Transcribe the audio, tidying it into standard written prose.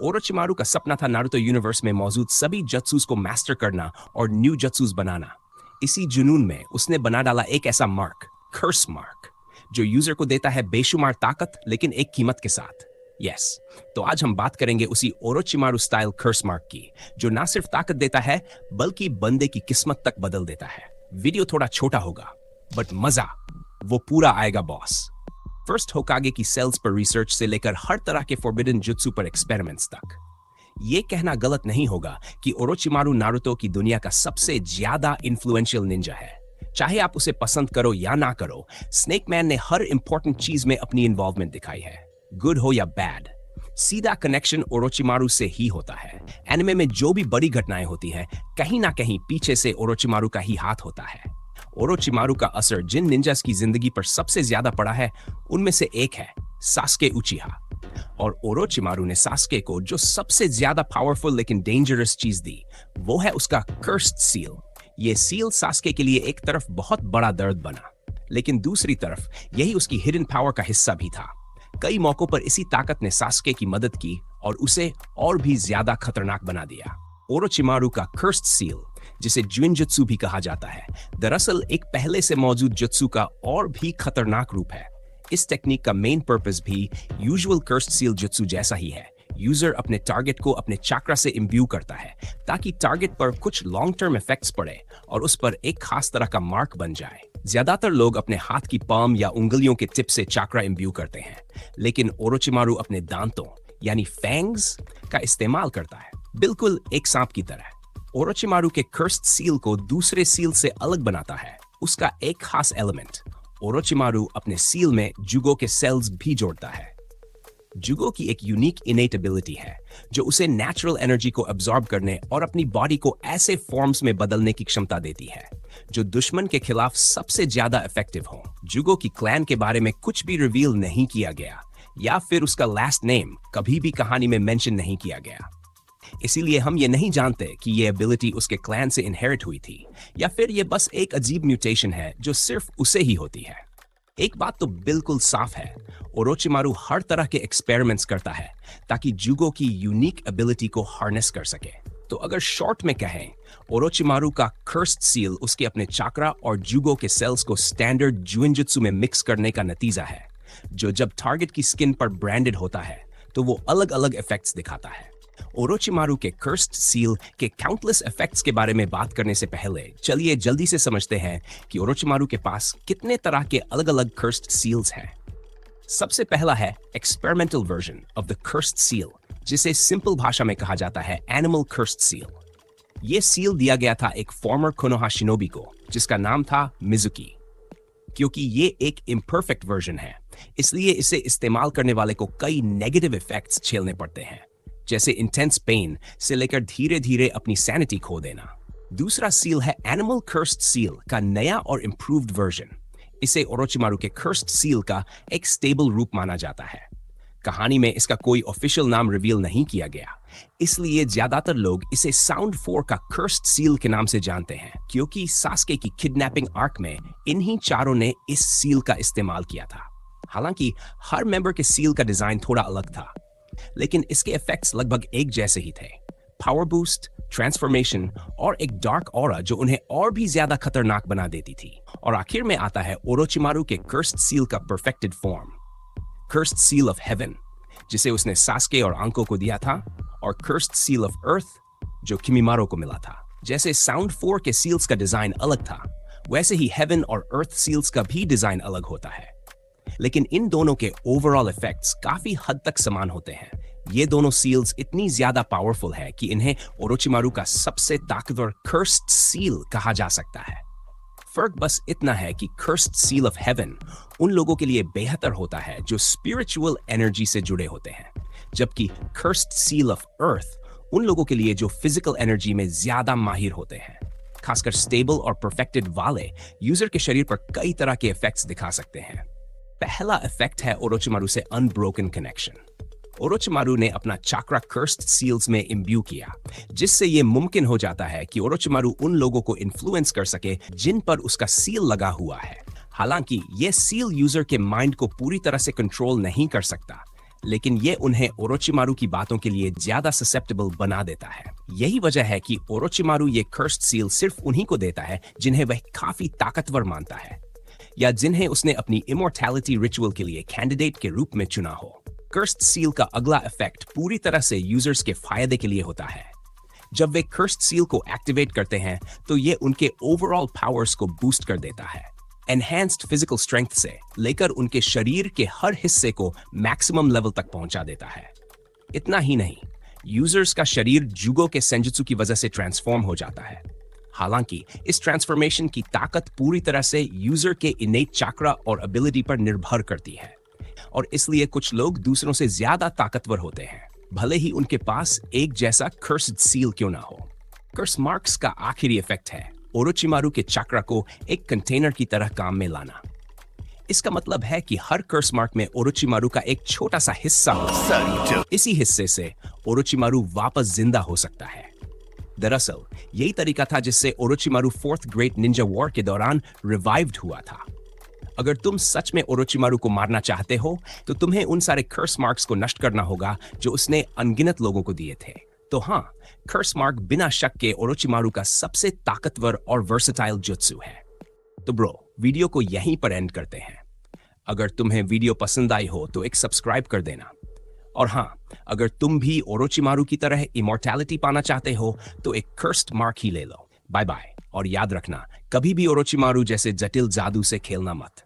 Orochimaru का सपना था नारुतो यूनिवर्स में मौजूद सभी जत्सूस को मास्टर करना और न्यू जत्सूस बनाना। इसी जुनून में उसने बना डाला एक ऐसा मार्क, कर्स मार्क, जो यूजर को देता है बेशुमार ताकत लेकिन एक कीमत के साथ। यस, तो आज हम बात करेंगे उसी ओरोचिमारू स्टाइल कर्स मार्क की, जो ना सिर्फ ताकत देता है बल्कि बंदे की किस्मत तक बदल देता है। वीडियो थोड़ा छोटा होगा बट मजा वो पूरा आएगा बॉस। फर्स्ट होकागे की सेल्स पर रिसर्च से लेकर हर तरह के फॉरबिडन जुत्सु पर एक्सपेरिमेंट्स तक। ये कहना गलत नहीं होगा कि ओरोचिमारू नारुतो की दुनिया का सबसे ज्यादा इन्फ्लुएंशियल निंजा है। चाहे आप उसे पसंद करो या ना करो, स्नेक मैन ने हर इंपॉर्टेंट चीज में अपनी इन्वॉल्वमेंट दिखाई है, गुड हो या बैड। सीधा कनेक्शन ओरोचिमारू से ही होता है। एनिमे में जो भी बड़ी घटनाएं होती हैं, कहीं ना कहीं पीछे से ओरोचिमारू का ही हाथ होता है। ओरोचिमारू का असर जिन निंजास की जिंदगी पर सबसे ज्यादा पड़ा है, उनमें से एक है सास्के उचिहा। और ओरोचिमारू ने सास्के को जो सबसे ज्यादा पावरफुल लेकिन डेंजरस चीज दी, वो है उसका कर्स्ड सील। ये सील सास्के के लिए एक तरफ बहुत बड़ा दर्द बना, लेकिन दूसरी तरफ यही उसकी हिडन पावर का हिस्सा भी था। कई मौकों पर इसी ताकत ने सास्के की मदद की और उसे और भी ज्यादा खतरनाक बना दिया। ओरोचिमारू का कर्स्ड सील, जिसे जुइनजुत्सु भी कहा जाता है, दरअसल एक पहले से मौजूद जुत्सु का और भी खतरनाक रूप है। इस टेक्निक का मेन पर्पस भी यूजुअल कर्स्ड सील जुत्सु जैसा ही है। यूजर अपने टारगेट को अपने चाक्रा से इम्ब्यू करता है ताकि टारगेट पर कुछ लॉन्ग टर्म इफेक्ट्स पड़े और उस पर एक खास तरह का मार्क बन जाए। ज्यादातर लोग अपने हाथ की पाम या उंगलियों के टिप से चाक्रा इम्ब्यू करते हैं, लेकिन ओरोचिमारू अपने दांतों यानी फैंग्स का इस्तेमाल करता है, बिल्कुल एक सांप की तरह। ओरोचिमारू के कर्स्ड सील को दूसरे सील से अलग बनाता है उसका एक खास एलिमेंट। ओरोचिमारू अपने सील में जुगो के सेल्स भी जोड़ता है। जुगो की एक यूनिक इनेट एबिलिटी है जो उसे नेचुरल एनर्जी को अब्सॉर्ब करने और अपनी बॉडी को ऐसे फॉर्म्स में बदलने की क्षमता देती है जो दुश्मन के खिलाफ सबसे ज्यादा इफेक्टिव हो। जुगो की क्लैन के बारे में कुछ भी रिवील नहीं किया गया या फिर उसका लास्ट नेम कभी भी कहानी में मेंशन नहीं किया गया, इसीलिए हम ये नहीं जानते कि ये एबिलिटी उसके क्लैन से इनहेरिट हुई थी या फिर ये बस एक अजीब म्यूटेशन है जो सिर्फ उसे ही होती है। एक बात तो बिल्कुल साफ है, ओरोचिमारू हर तरह के एक्सपेरिमेंट्स करता है ताकि जुगो की यूनिक एबिलिटी को हार्नेस कर सके। तो अगर शॉर्ट में कहें, ओरोचिमारू का कर्स्ड सील उसके अपने चाक्रा और जुगो के सेल्स को स्टैंडर्ड जुइनजुत्सु में मिक्स करने का नतीजा है, जो जब टारगेट की स्किन पर ब्रांडेड होता है तो वो अलग अलग इफेक्ट्स दिखाता है। ओरोचिमारू के कर्स्ड सील के काउंटलेस इफेक्ट्स के बारे में बात करने से पहले चलिए जल्दी से समझते हैं कि ओरोचिमारू के पास कितने तरह के अलग अलग कर्स्ड सील्स हैं। सबसे पहला है experimental version of the cursed seal, जिसे सिंपल भाषा में कहा जाता है एनिमल कर्स्ड सील। यह सील दिया गया था एक फॉर्मर कोनोहा शिनोबी को जिसका नाम था मिजुकी। क्योंकि ये एक इम्परफेक्ट वर्जन है, इसलिए इसे इस्तेमाल करने वाले को कई नेगेटिव इफेक्ट्स झेलने पड़ते हैं, जैसे इंटेंस पेन से लेकर धीरे धीरे अपनी सैनिटी खो देना। दूसरा सील है एनिमल कर्स्ड सील का नया और इम्प्रूव्ड वर्जन। इसे ओरोचिमारू के कर्स्ड सील का एक स्टेबल रूप माना जाता है। कहानी में इसका कोई ऑफिशियल नाम रिवील नहीं किया गया, इसलिए ज्यादातर लोग इसे साउंड 4 का कर्स्ड सील के नाम से जानते हैं, क्योंकि सास्के की किडनैपिंग आर्क में इन्हीं चारों ने इस सील का इस्तेमाल किया था। हालांकि हर मेंबर के सील का डिजाइन थोड़ा अलग था, लेकिन इसके इफेक्ट्स लगभग एक जैसे ही थे। पावर बूस्ट, ट्रांसफॉर्मेशन और एक डार्क ऑरा जो उन्हें और भी ज्यादा खतरनाक बना देती थी। और आखिर में आता है ओरोचिमारू के कर्स्ड सील का perfected form, cursed seal of haven, जिसे उसने सास्के और आंको को दिया था, और कर्स्ड सील ऑफ अर्थ जो किमिमारो को मिला था। जैसे साउंड 4 के सील्स का डिजाइन अलग था, वैसे ही हेवन और अर्थ सील्स का भी डिजाइन अलग होता है, लेकिन इन दोनों के ओवरऑल इफेक्ट्स काफी हद तक समान होते हैं। ये दोनों सील्स इतनी ज्यादा पावरफुल है कि इन्हें ओरोचिमारू का सबसे ताकतवर कर्स्ड सील कहा जा सकता है। फर्क बस इतना है कि कर्स्ड सील ऑफ हेवन उन लोगों के लिए बेहतर होता है जो स्पिरिचुअल एनर्जी से जुड़े होते हैं, जबकि कर्स्ड सील ऑफ अर्थ उन लोगों के लिए जो फिजिकल एनर्जी में ज्यादा माहिर होते हैं। खासकर स्टेबल और परफेक्टेड वाले यूजर के शरीर पर कई तरह के इफेक्ट्स दिखा सकते हैं। पहला इफेक्ट है ओरोचिमारू से अनब्रोकन कनेक्शन। ओरोचिमारू ने अपना चाक्रा कर्स्ड सील्स में इम्ब्यू किया, जिससे यह मुमकिन हो जाता है कि ओरोचिमारू उन लोगों को इन्फ्लुएंस कर सके जिन पर उसका सील लगा हुआ है। हालांकि यह सील यूजर के माइंड को पूरी तरह से कंट्रोल नहीं कर सकता, लेकिन ये उन्हें ओरोचिमारू की बातों के लिए ज्यादा ससेप्टेबल बना देता है। यही वजह है कि ओरोचिमारू ये कर्स्ड सील सिर्फ उन्हीं को देता है जिन्हें वह काफी ताकतवर मानता है या जिन्हें उसने अपनी इमोर्टैलिटी रिचुअल के लिए कैंडिडेट के रूप में चुना हो। कर्स्ड सील का अगला इफेक्ट पूरी तरह से यूजर्स के फायदे के लिए होता है। जब वे कर्स्ड सील को एक्टिवेट करते हैं तो ये उनके ओवरऑल पावर्स को बूस्ट कर देता है। एनहांस्ड फिजिकल स्ट्रेंथ से लेकर उनके शरीर के हर हिस्से को मैक्सिमम लेवल तक पहुंचा देता है। इतना ही नहीं, यूजर्स का शरीर जुगो के सेंजुत्सु की वजह से ट्रांसफॉर्म हो जाता है। हालांकि इस ट्रांसफॉर्मेशन की ताकत पूरी तरह से यूजर के इनेट चक्रा और एबिलिटी पर निर्भर करती है और इसलिए कुछ लोग दूसरों से ज्यादा ताकतवर होते हैं, भले ही उनके पास एक जैसा कर्स्ड सील क्यों ना हो। कर्स मार्क्स का आखिरी इफेक्ट है ओरोचिमारू के चक्र को एक कंटेनर की तरह काम में लाना। इसका मतलब है कि हर कर्स मार्क में ओरोचिमारू का एक छोटा सा हिस्सा होता है। इसी हिस्से से ओरोचिमारू वापस जिंदा हो सकता है। दरअसल यही तरीका था जिससे Orochimaru fourth great Ninja war के दौरान रिवाइव्ड हुआ था। अगर तुम सच में ओरोचिमारू को मारना चाहते हो तो तुम्हें उन सारे कर्स मार्क्स को नष्ट करना होगा जो उसने अनगिनत लोगों को दिए थे। तो हाँ, कर्स मार्क बिना शक के ओरोचिमारू का सबसे ताकतवर और वर्सेटाइल जुत्सु है। तो ब्रो, वीडियो को यहीं पर एंड करते हैं। अगर तुम्हें वीडियो पसंद आई हो तो एक सब्सक्राइब कर देना। और हाँ, अगर तुम भी ओरोचिमारू की तरह इमोर्टैलिटी पाना चाहते हो तो एक कर्स्ड मार्क ही ले लो। बाय बाय, और याद रखना, कभी भी ओरोचिमारू जैसे जटिल जादू से खेलना मत।